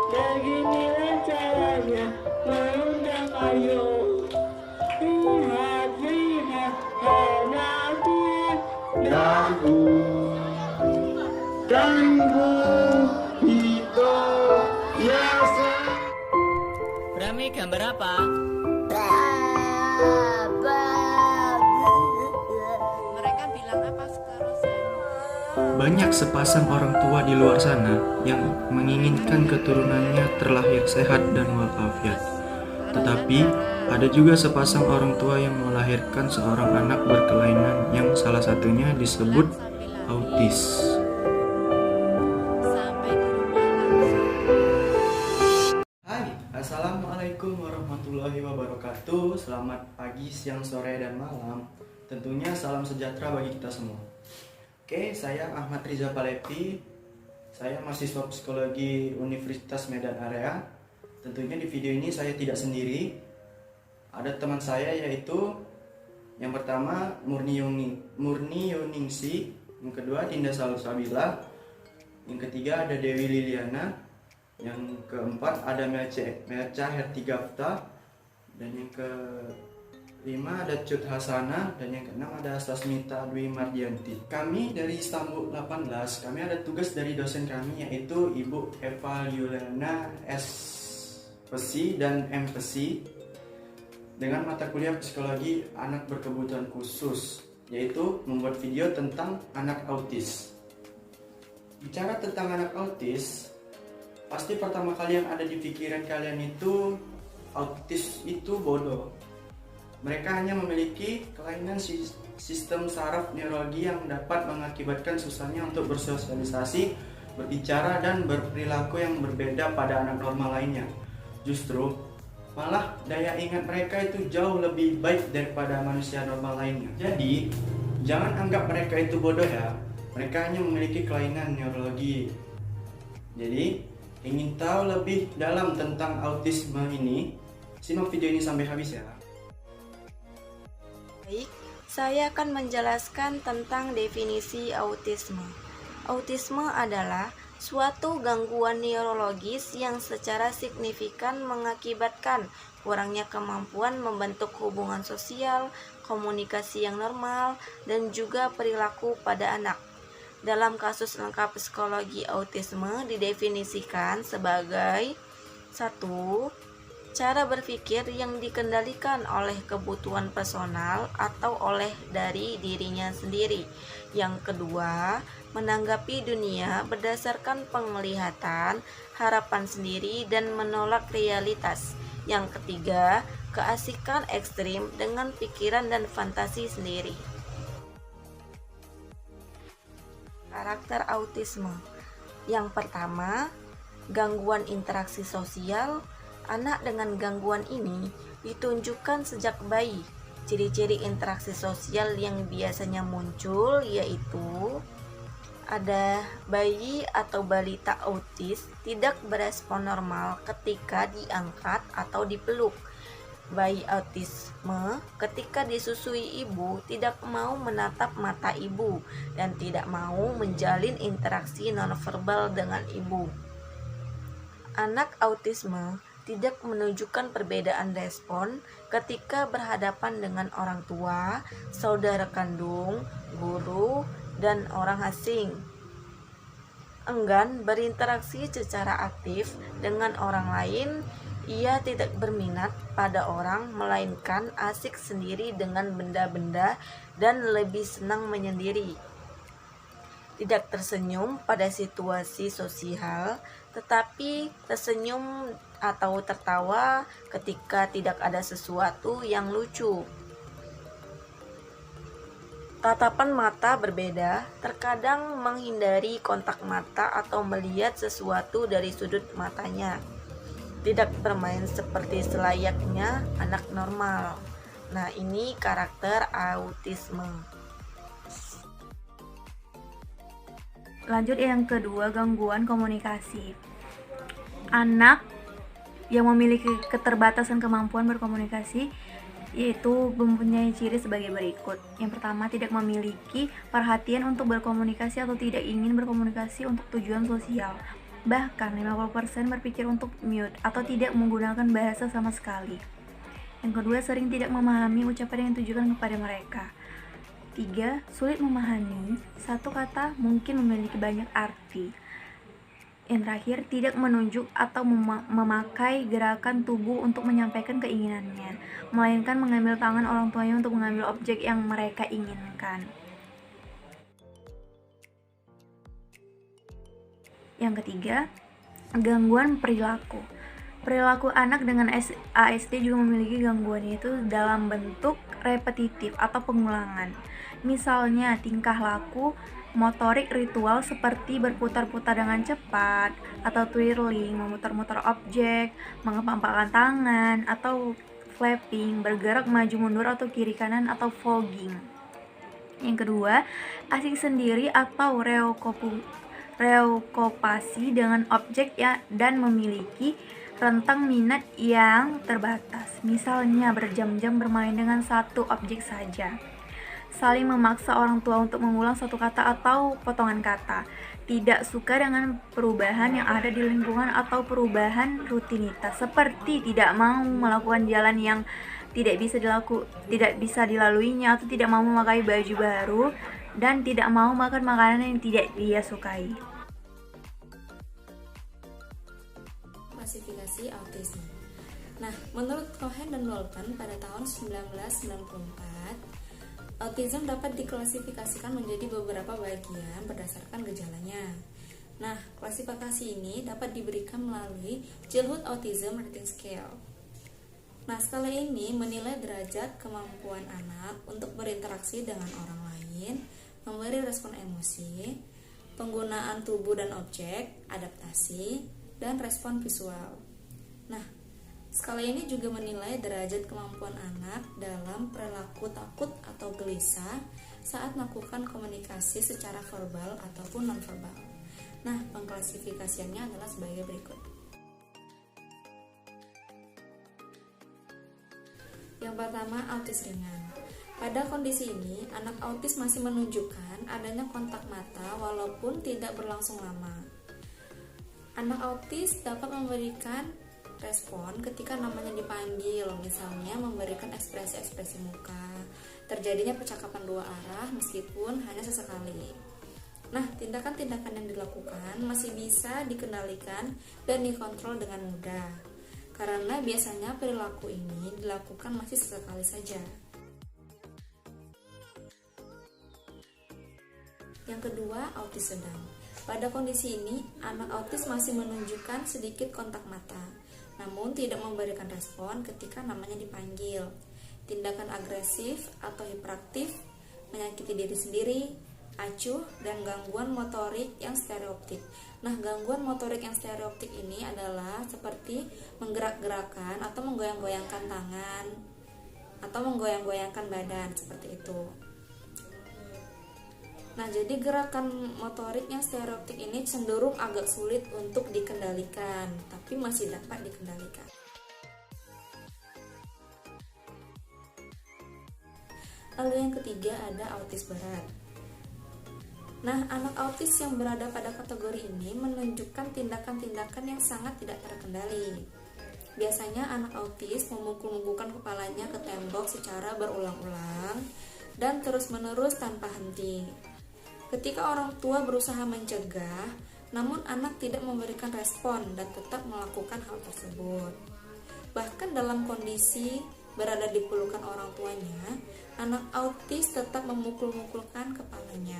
Beginilah caranya mengundang ayu. Lihat, lihat, hadapi ganggu, ganggu itu biasa. Brahmi gambar apa? Mereka bilang apa sekarang? Banyak sepasang orang tua di luar sana yang menginginkan keturunannya terlahir sehat dan walafiat. Tetapi ada juga sepasang orang tua yang melahirkan seorang anak berkelainan yang salah satunya disebut autis. Sampai di rumah langsung. Hai, Assalamualaikum warahmatullahi wabarakatuh. Selamat pagi, siang, sore, dan malam. Tentunya salam sejahtera bagi kita semua. Oke, saya Ahmad Riza Palevi. Saya mahasiswa psikologi Universitas Medan Area. Tentunya di video ini saya tidak sendiri. Ada teman saya yaitu yang pertama Murni Yuningsi, yang kedua Dinda Salsabila, yang ketiga ada Dewi Liliana, yang keempat ada Melca Hertigafta, dan yang kelima ada Cut Hasana, dan yang keenam ada Sasmita Dwi Mardianti. Kami dari Istanbul 18, kami ada tugas dari dosen kami yaitu Ibu Eva Yuliana S.Psi dan M.Psi dengan mata kuliah psikologi anak berkebutuhan khusus, yaitu membuat video tentang anak autis. Bicara tentang anak autis, pasti pertama kali yang ada di pikiran kalian itu autis itu bodoh. Mereka hanya memiliki kelainan sistem saraf neurologi yang dapat mengakibatkan susahnya untuk bersosialisasi, berbicara, dan berperilaku yang berbeda pada anak normal lainnya. Justru, malah daya ingat mereka itu jauh lebih baik daripada manusia normal lainnya. Jadi, jangan anggap mereka itu bodoh ya. Mereka hanya memiliki kelainan neurologi. Jadi, ingin tahu lebih dalam tentang autisme ini? Simak video ini sampai habis ya. Baik, saya akan menjelaskan tentang definisi autisme. Autisme adalah suatu gangguan neurologis yang secara signifikan mengakibatkan kurangnya kemampuan membentuk hubungan sosial, komunikasi yang normal, dan juga perilaku pada anak. Dalam kasus lengkap psikologi autisme didefinisikan sebagai 1. Cara berpikir yang dikendalikan oleh kebutuhan personal atau oleh dari dirinya sendiri. Yang kedua, menanggapi dunia berdasarkan penglihatan, harapan sendiri, dan menolak realitas. Yang ketiga, keasikan ekstrim dengan pikiran dan fantasi sendiri. Karakter autisme. Yang pertama, gangguan interaksi sosial. Anak dengan gangguan ini ditunjukkan sejak bayi. Ciri-ciri interaksi sosial yang biasanya muncul yaitu ada bayi atau balita autis tidak berespon normal ketika diangkat atau dipeluk. Bayi autisme ketika disusui ibu tidak mau menatap mata ibu dan tidak mau menjalin interaksi nonverbal dengan ibu. Anak autisme tidak menunjukkan perbedaan respon ketika berhadapan dengan orang tua, saudara kandung, guru, dan orang asing. Enggan berinteraksi secara aktif dengan orang lain. Ia tidak berminat pada orang, melainkan asik sendiri dengan benda-benda dan lebih senang menyendiri. Tidak tersenyum pada situasi sosial, tetapi tersenyum atau tertawa ketika tidak ada sesuatu yang lucu. Tatapan mata berbeda, terkadang menghindari kontak mata atau melihat sesuatu dari sudut matanya. Tidak bermain seperti selayaknya anak normal. Nah, ini karakter autisme. Lanjut yang kedua, gangguan komunikasi. Anak yang memiliki keterbatasan kemampuan berkomunikasi yaitu mempunyai ciri sebagai berikut. Yang pertama, tidak memiliki perhatian untuk berkomunikasi atau tidak ingin berkomunikasi untuk tujuan sosial. Bahkan 50% berpikir untuk mute atau tidak menggunakan bahasa sama sekali. Yang kedua, sering tidak memahami ucapan yang ditujukan kepada mereka. 3. Sulit memahami. Satu kata mungkin memiliki banyak arti. Yang terakhir, tidak menunjuk atau memakai gerakan tubuh untuk menyampaikan keinginannya, melainkan mengambil tangan orang tuanya untuk mengambil objek yang mereka inginkan. Yang ketiga, gangguan perilaku. Perilaku anak dengan ASD juga memiliki gangguan, yaitu dalam bentuk repetitif atau pengulangan. Misalnya, tingkah laku motorik ritual seperti berputar-putar dengan cepat, atau twirling, memutar-mutar objek, mengepal-empalkan tangan, atau flapping, bergerak maju mundur atau kiri kanan, atau fogging. Yang kedua, asing sendiri atau reokopasi dengan objek dan memiliki rentang minat yang terbatas. Misalnya, berjam-jam bermain dengan satu objek saja. Saling memaksa orang tua untuk mengulang satu kata atau potongan kata. Tidak suka dengan perubahan yang ada di lingkungan atau perubahan rutinitas, seperti tidak mau melakukan jalan yang tidak bisa dilaluinya, atau tidak mau memakai baju baru, dan tidak mau makan makanan yang tidak dia sukai. Klasifikasi autisme. Nah, menurut Cohen dan Walton pada tahun 1994, autism dapat diklasifikasikan menjadi beberapa bagian berdasarkan gejalanya. Nah, klasifikasi ini dapat diberikan melalui Childhood Autism Rating Scale. Nah, skala ini menilai derajat kemampuan anak untuk berinteraksi dengan orang lain, memberi respon emosi, penggunaan tubuh dan objek, adaptasi, dan respon visual. Nah, skala ini juga menilai derajat kemampuan anak dalam perilaku takut atau gelisah saat melakukan komunikasi secara verbal ataupun nonverbal. Nah, pengklasifikasiannya adalah sebagai berikut. Yang pertama, autis ringan. Pada kondisi ini, anak autis masih menunjukkan adanya kontak mata walaupun tidak berlangsung lama. Anak autis dapat memberikan respon ketika namanya dipanggil, misalnya memberikan ekspresi-ekspresi muka, terjadinya percakapan dua arah meskipun hanya sesekali. Nah, tindakan-tindakan yang dilakukan masih bisa dikendalikan dan dikontrol dengan mudah, karena biasanya perilaku ini dilakukan masih sesekali saja. Yang kedua, autis sedang. Pada kondisi ini, anak autis masih menunjukkan sedikit kontak mata, namun tidak memberikan respon ketika namanya dipanggil. Tindakan agresif atau hiperaktif, menyakiti diri sendiri, acuh, dan gangguan motorik yang stereotip. Nah, gangguan motorik yang stereotip ini adalah seperti menggerak-gerakan atau menggoyang-goyangkan tangan atau menggoyang-goyangkan badan, seperti itu. Nah, jadi gerakan motorik yang stereotip ini cenderung agak sulit untuk dikendalikan, tapi masih dapat dikendalikan. Lalu yang ketiga ada autis berat. Nah, anak autis yang berada pada kategori ini menunjukkan tindakan-tindakan yang sangat tidak terkendali. Biasanya anak autis memukul-mukulkan kepalanya ke tembok secara berulang-ulang dan terus-menerus tanpa henti. Ketika orang tua berusaha mencegah, namun anak tidak memberikan respon dan tetap melakukan hal tersebut. Bahkan dalam kondisi berada di pelukan orang tuanya, anak autis tetap memukul-mukulkan kepalanya.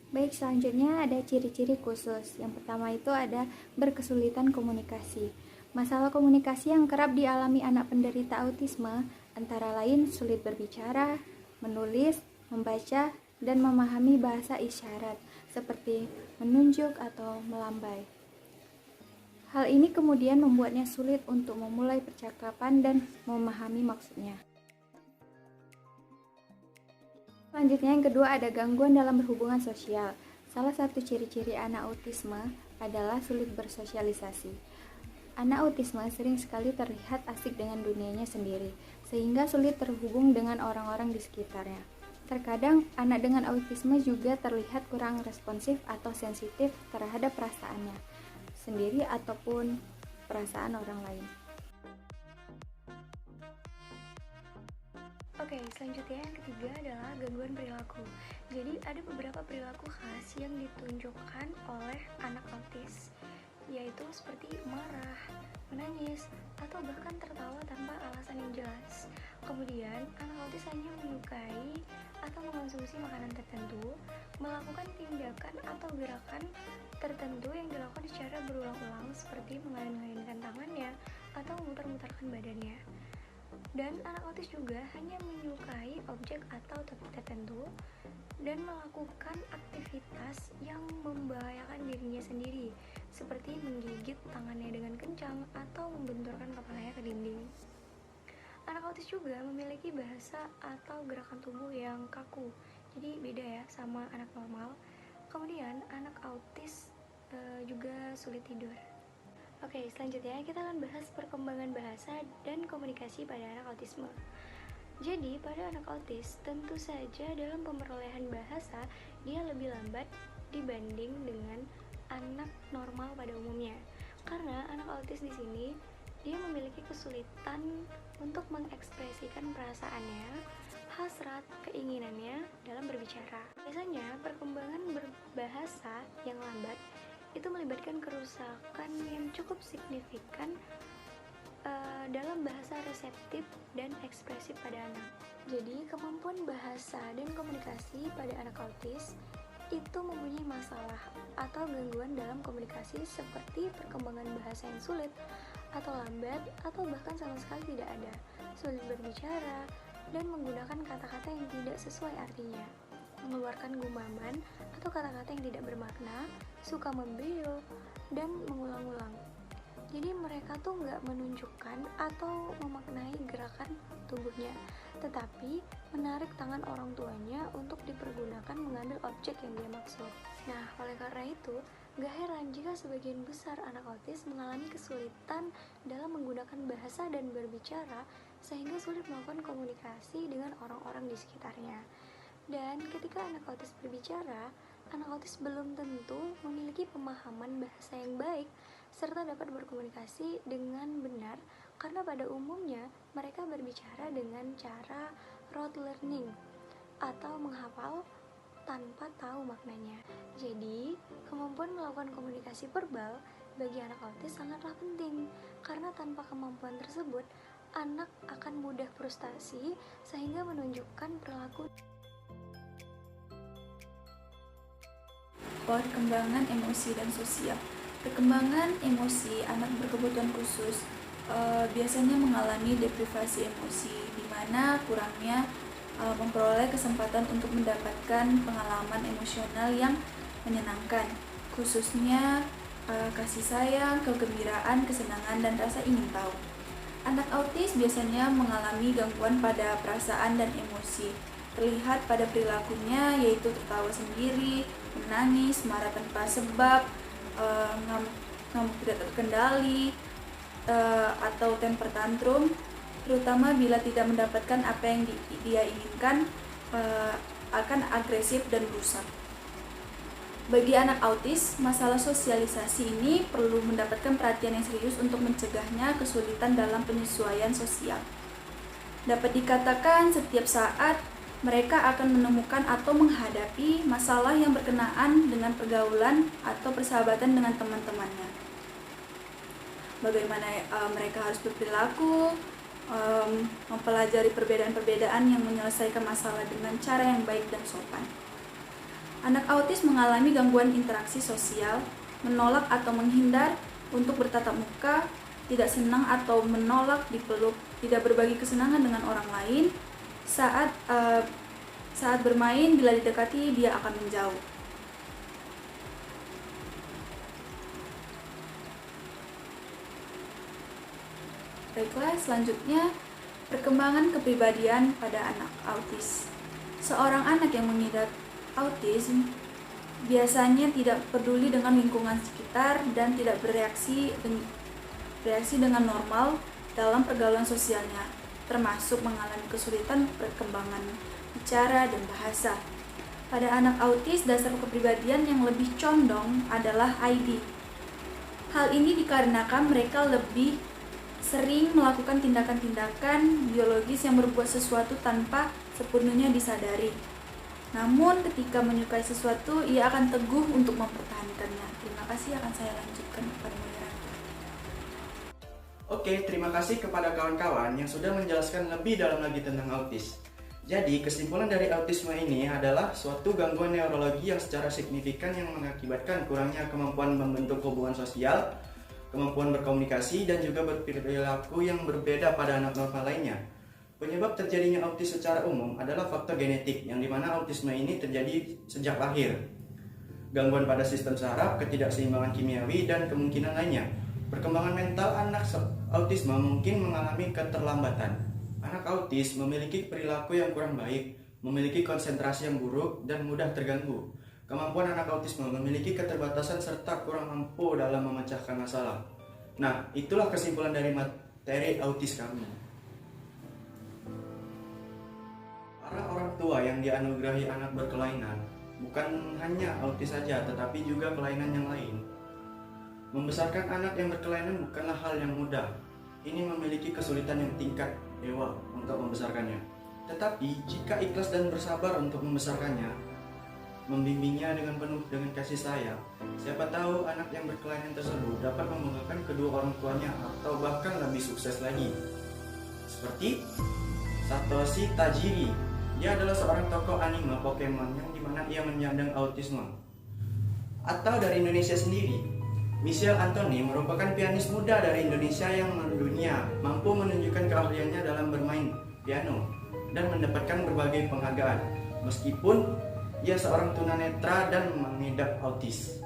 Baik, selanjutnya ada ciri-ciri khusus. Yang pertama itu ada berkesulitan komunikasi. Masalah komunikasi yang kerap dialami anak penderita autisme antara lain sulit berbicara, menulis, membaca, dan memahami bahasa isyarat seperti menunjuk atau melambai. Hal ini kemudian membuatnya sulit untuk memulai percakapan dan memahami maksudnya. Selanjutnya yang kedua ada gangguan dalam berhubungan sosial. Salah satu ciri-ciri anak autisme adalah sulit bersosialisasi. Anak autisme sering sekali terlihat asik dengan dunianya sendiri, sehingga sulit terhubung dengan orang-orang di sekitarnya. Terkadang, anak dengan autisme juga terlihat kurang responsif atau sensitif terhadap perasaannya sendiri ataupun perasaan orang lain. Oke, selanjutnya yang ketiga adalah gangguan perilaku. Jadi ada beberapa perilaku khas yang ditunjukkan oleh anak autis, yaitu seperti marah, menangis, atau bahkan tertawa tanpa alasan yang jelas. Kemudian, anak autis hanya menyukai atau mengonsumsi makanan tertentu, melakukan tindakan atau gerakan tertentu yang dilakukan secara berulang-ulang seperti mengayun-ayunkan tangannya atau memutar-mutarkan badannya. Dan anak autis juga hanya menyukai objek atau topik tertentu dan melakukan aktivitas yang membahayakan dirinya sendiri, seperti menggigit tangannya dengan kencang atau membenturkan kepalanya ke dinding. Anak autis juga memiliki bahasa atau gerakan tubuh yang kaku, jadi beda ya sama anak normal. Kemudian anak autis juga sulit tidur. Oke, selanjutnya kita akan bahas perkembangan bahasa dan komunikasi pada anak autisme. Jadi, pada anak autis, tentu saja dalam pemerolehan bahasa, dia lebih lambat dibanding dengan anak normal pada umumnya. Karena anak autis di sini, dia memiliki kesulitan untuk mengekspresikan perasaannya, hasrat, keinginannya dalam berbicara. Biasanya, perkembangan berbahasa yang lambat itu melibatkan kerusakan yang cukup signifikan dalam bahasa reseptif dan ekspresif pada anak. Jadi, kemampuan bahasa dan komunikasi pada anak autis itu mempunyai masalah atau gangguan dalam komunikasi seperti perkembangan bahasa yang sulit atau lambat atau bahkan sama sekali tidak ada, sulit berbicara, dan menggunakan kata-kata yang tidak sesuai artinya, mengeluarkan gumaman atau kata-kata yang tidak bermakna, suka membeo, dan mengulang-ulang. Jadi mereka tuh nggak menunjukkan atau memaknai gerakan tubuhnya, tetapi menarik tangan orang tuanya untuk dipergunakan mengambil objek yang dia maksud. Nah, oleh karena itu, gak heran jika sebagian besar anak autis mengalami kesulitan dalam menggunakan bahasa dan berbicara, sehingga sulit melakukan komunikasi dengan orang-orang di sekitarnya. Dan ketika anak autis berbicara, anak autis belum tentu memiliki pemahaman bahasa yang baik serta dapat berkomunikasi dengan benar, karena pada umumnya mereka berbicara dengan cara rote learning atau menghafal tanpa tahu maknanya. Jadi, kemampuan melakukan komunikasi verbal bagi anak autis sangatlah penting, karena tanpa kemampuan tersebut, anak akan mudah frustasi sehingga menunjukkan perilaku. Perkembangan emosi dan sosial. Perkembangan emosi anak berkebutuhan khusus biasanya mengalami deprivasi emosi, di mana kurangnya memperoleh kesempatan untuk mendapatkan pengalaman emosional yang menyenangkan, khususnya kasih sayang, kegembiraan, kesenangan, dan rasa ingin tahu. Anak autis biasanya mengalami gangguan pada perasaan dan emosi, terlihat pada perilakunya yaitu tertawa sendiri, menangis, marah tanpa sebab, ngamuk tidak terkendali, atau temper tantrum, terutama bila tidak mendapatkan apa yang dia inginkan, akan agresif dan rusak. Bagi anak autis, masalah sosialisasi ini perlu mendapatkan perhatian yang serius untuk mencegahnya kesulitan dalam penyesuaian sosial. Dapat dikatakan setiap saat mereka akan menemukan atau menghadapi masalah yang berkenaan dengan pergaulan atau persahabatan dengan teman-temannya. Bagaimana mereka harus berperilaku, mempelajari perbedaan-perbedaan yang menyelesaikan masalah dengan cara yang baik dan sopan. Anak autis mengalami gangguan interaksi sosial, menolak atau menghindar untuk bertatap muka, tidak senang atau menolak dipeluk, tidak berbagi kesenangan dengan orang lain. Saat bermain, bila didekati, dia akan menjauh. Baiklah, selanjutnya perkembangan kepribadian pada anak autis. Seorang anak yang mengidap autism biasanya tidak peduli dengan lingkungan sekitar dan tidak bereaksi bereaksi dengan normal dalam pergaulan sosialnya, termasuk mengalami kesulitan perkembangan bicara dan bahasa. Pada anak autis, dasar kepribadian yang lebih condong adalah ID. Hal ini dikarenakan mereka lebih sering melakukan tindakan-tindakan biologis yang berbuat sesuatu tanpa sepenuhnya disadari. Namun ketika menyukai sesuatu, ia akan teguh untuk mempertahankannya. Terima kasih, akan saya lanjutkan kepada moderator. Oke, terima kasih kepada kawan-kawan yang sudah menjelaskan lebih dalam lagi tentang autis. Jadi, kesimpulan dari autisme ini adalah suatu gangguan neurologi yang secara signifikan yang mengakibatkan kurangnya kemampuan membentuk hubungan sosial, kemampuan berkomunikasi, dan juga berperilaku yang berbeda pada anak normal lainnya. Penyebab terjadinya autis secara umum adalah faktor genetik, yang dimana autisme ini terjadi sejak lahir. Gangguan pada sistem saraf, ketidakseimbangan kimiawi, dan kemungkinan lainnya. Perkembangan mental anak autisme mungkin mengalami keterlambatan. Anak autis memiliki perilaku yang kurang baik, memiliki konsentrasi yang buruk, dan mudah terganggu. Kemampuan anak autisme memiliki keterbatasan serta kurang mampu dalam memecahkan masalah. Nah, itulah kesimpulan dari materi autis kami. Para orang tua yang dianugerahi anak berkelainan, bukan hanya autis saja, tetapi juga kelainan yang lain. Membesarkan anak yang berkelainan bukanlah hal yang mudah. Ini memiliki kesulitan yang tingkat dewa untuk membesarkannya. Tetapi jika ikhlas dan bersabar untuk membesarkannya, membimbingnya dengan penuh dengan kasih sayang, siapa tahu anak yang berkelainan tersebut dapat membanggakan kedua orang tuanya atau bahkan lebih sukses lagi. Seperti Satoshi Tajiri, dia adalah seorang tokoh anime Pokemon yang dimana ia menyandang autisme. Atau dari Indonesia sendiri, Michelle Anthony merupakan pianis muda dari Indonesia yang mendunia, mampu menunjukkan keahliannya dalam bermain piano dan mendapatkan berbagai penghargaan, meskipun ia seorang tunanetra dan mengidap autis.